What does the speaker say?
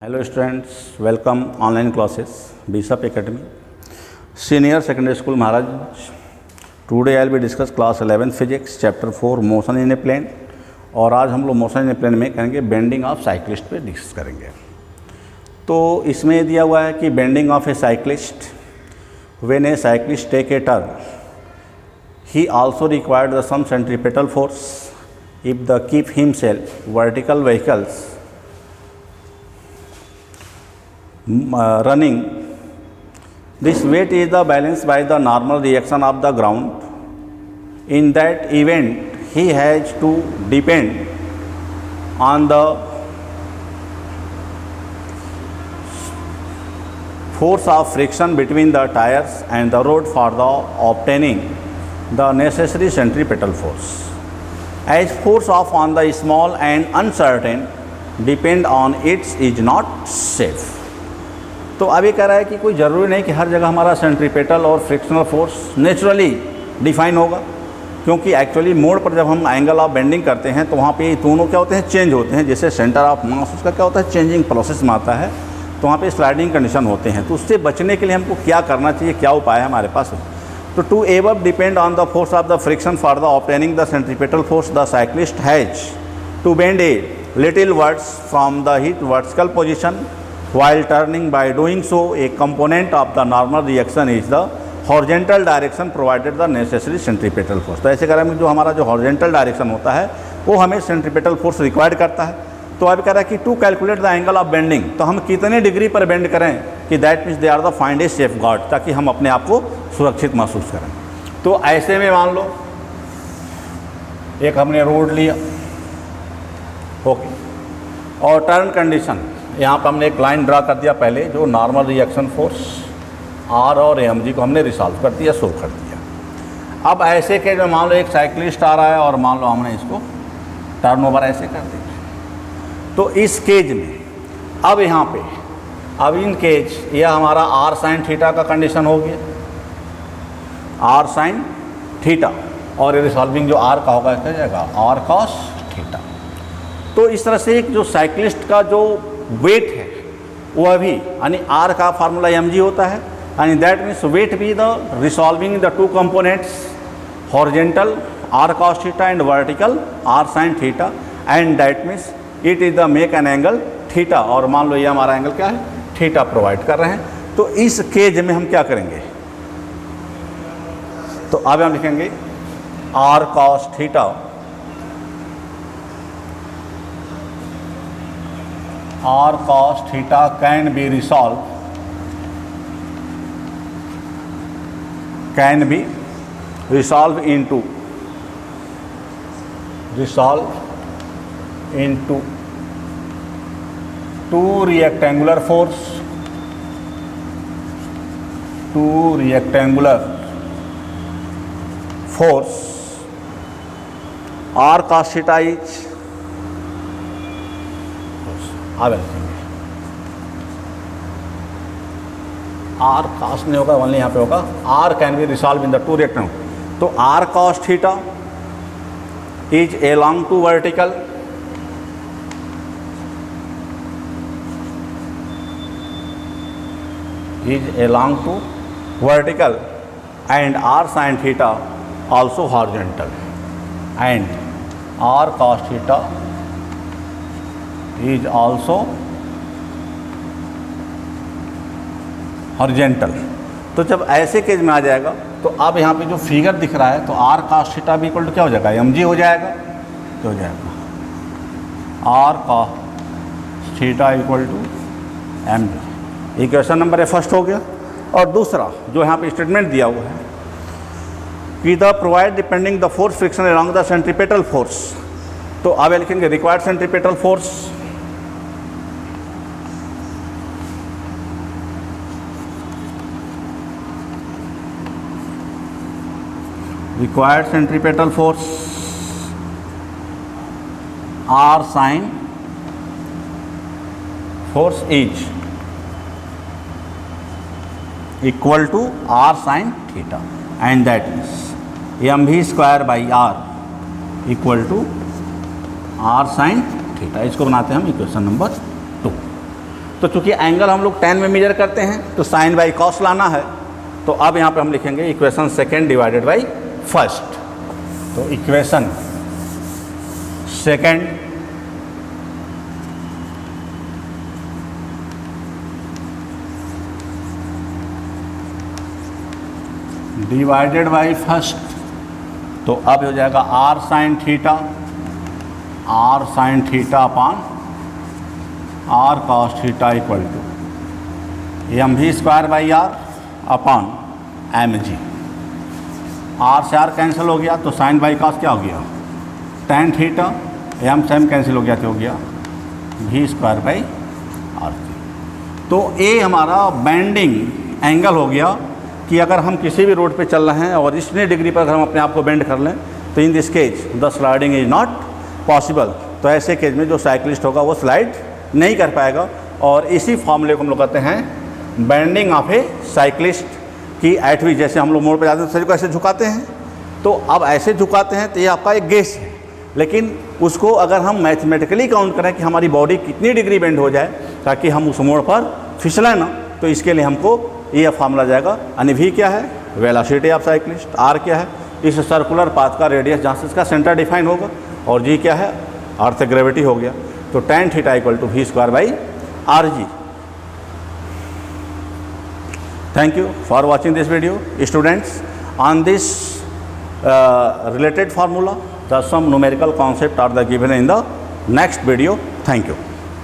Hello students, welcome online classes Bishop Academy Senior Secondary School Maharaj. Today I will be discuss class 11 physics chapter 4 motion in a plane और आज हम लोग motion in A plane में करेंगे bending of cyclist पे discuss करेंगे। तो इसमें दिया हुआ है कि bending of a cyclist when a cyclist take a turn he also required the sum centripetal force if the keep himself vertical vehicles running. This weight is the balanced by the normal reaction of the ground. In that event, he has to depend on the force of friction between the tires and the road for the obtaining the necessary centripetal force. As force of on the small and uncertain depend on it is not safe. तो अब ये कह रहा है कि कोई ज़रूरी नहीं कि हर जगह हमारा सेंट्रीपेटल और फ्रिक्शनल फोर्स नेचुरली डिफाइन होगा, क्योंकि एक्चुअली मोड़ पर जब हम एंगल ऑफ बेंडिंग करते हैं तो वहाँ पे दोनों क्या होते हैं, चेंज होते हैं। जैसे सेंटर ऑफ मास उसका क्या होता है, चेंजिंग प्रोसेस में आता है, तो वहाँ पे स्लाइडिंग कंडीशन होते हैं। तो उससे बचने के लिए हमको क्या करना चाहिए, क्या उपाय है हमारे पास? तो to above depend on the force of the friction for the obtaining the centripetal force the cyclist has to bend a little words from the hit vertical position. While turning, by doing so, a component of the normal reaction is the horizontal direction provided the necessary centripetal force. तो ऐसे करें जो हमारा जो horizontal direction होता है वो हमें centripetal force रिक्वायर्ड करता है। तो अब कह रहा है कि to calculate the angle of bending, तो हम कितने डिग्री पर बेंड करें कि that means they are the find a safeguard, ताकि हम अपने आप को सुरक्षित महसूस करें। तो ऐसे में मान लो एक हमने रोड लिया, ओके, और टर्न कंडीशन यहाँ पर हमने एक लाइन ड्रा कर दिया पहले, जो नॉर्मल रिएक्शन फोर्स आर और एम जी को हमने रिसॉल्व कर दिया, सोल्व कर दिया। अब ऐसे केज में मान लो एक साइक्लिस्ट आ रहा है और मान लो हमने इसको टर्न ओवर ऐसे कर दिया, तो इस केज में अब यहाँ पे अब इन केज यह हमारा आर साइन थीटा का कंडीशन हो गया, आर साइन थीटा, और ये रिसॉल्विंग जो आर का होगा क्या जाएगा, आर कॉस थीटा। तो इस तरह से एक जो साइक्लिस्ट का जो वेट है वह भी यानी आर का फार्मूला एम जी होता है, and that means weight be the resolving the two components horizontal R cos theta and vertical R sign theta, and that means it is the make an angle theta, और मान लो ये हमारा angle क्या है, theta provide कर रहे हैं। तो इस केज में हम क्या करेंगे, तो अब हम लिखेंगे R cos theta R cos theta can be resolved into two rectangular force R cos theta is R cos नहीं होगा, ओनली यहाँ पे होगा R can be resolve in the two rectangle. तो R cos theta is along to vertical and R sign theta also horizontal, and R cos theta is also horizontal. तो जब ऐसे cage में आ जाएगा तो अब यहाँ पे जो फिगर दिख रहा है, तो आर कॉस थीटा भी इक्वल टू क्या हो जाएगा, एम जी हो जाएगा। तो हो जाएगा R cos theta equal to m g. Equation number first हो गया। और दूसरा जो यहाँ पे स्टेटमेंट दिया हुआ है कि the provide depending the force friction along the centripetal force, तो अब लिखेंगे required centripetal force R sin force is equal to R sin theta, and that is mv square by R equal to R sin theta. इसको बनाते हैं हम equation number 2। तो चूंकि angle हम लोग tan में मेजर करते हैं तो साइन बाई कॉस लाना है। तो अब यहाँ पे हम लिखेंगे equation second divided by first. तो equation second divided by first. तो अब हो जाएगा r sine theta upon r cos theta equal to M V square by R upon M G. R से आर कैंसिल हो गया तो साइन बाई कॉस क्या हो गया tan थीटा, एम से एम कैंसिल हो गया तो हो गया वी स्क्वायर बाई आर। तो ए हमारा बेंडिंग एंगल हो गया कि अगर हम किसी भी रोड पे चल रहे हैं और इतने डिग्री पर अगर हम अपने आप को बेंड कर लें तो in this case the sliding is not possible. तो ऐसे केज में जो साइकिलिस्ट होगा वो स्लाइड नहीं कर पाएगा। और इसी फॉर्मूले को हम लोग कहते हैं बेंडिंग ऑफ ए साइकिलिस्ट की एट वी। जैसे हम लोग मोड़ पे जाते हैं शरीर को ऐसे झुकाते हैं, तो अब ऐसे झुकाते हैं तो ये आपका एक गेस है, लेकिन उसको अगर हम मैथमेटिकली काउंट करें कि हमारी बॉडी कितनी डिग्री बेंड हो जाए ताकि हम उस मोड़ पर फिसलें ना, तो इसके लिए हमको ये फार्मूला जाएगा। यानी वी क्या है वेलोसिटी ऑफ साइकिलिस्ट, आर क्या है इस सर्कुलर पाथ का रेडियस जहाँ से इसका सेंटर डिफाइन होगा, और जी क्या है अर्थ ग्रेविटी हो गया। तो tan theta equal to v square by R g. Thank you for watching this video students. On this related formula, the some numerical concept are the given in the next video. Thank you.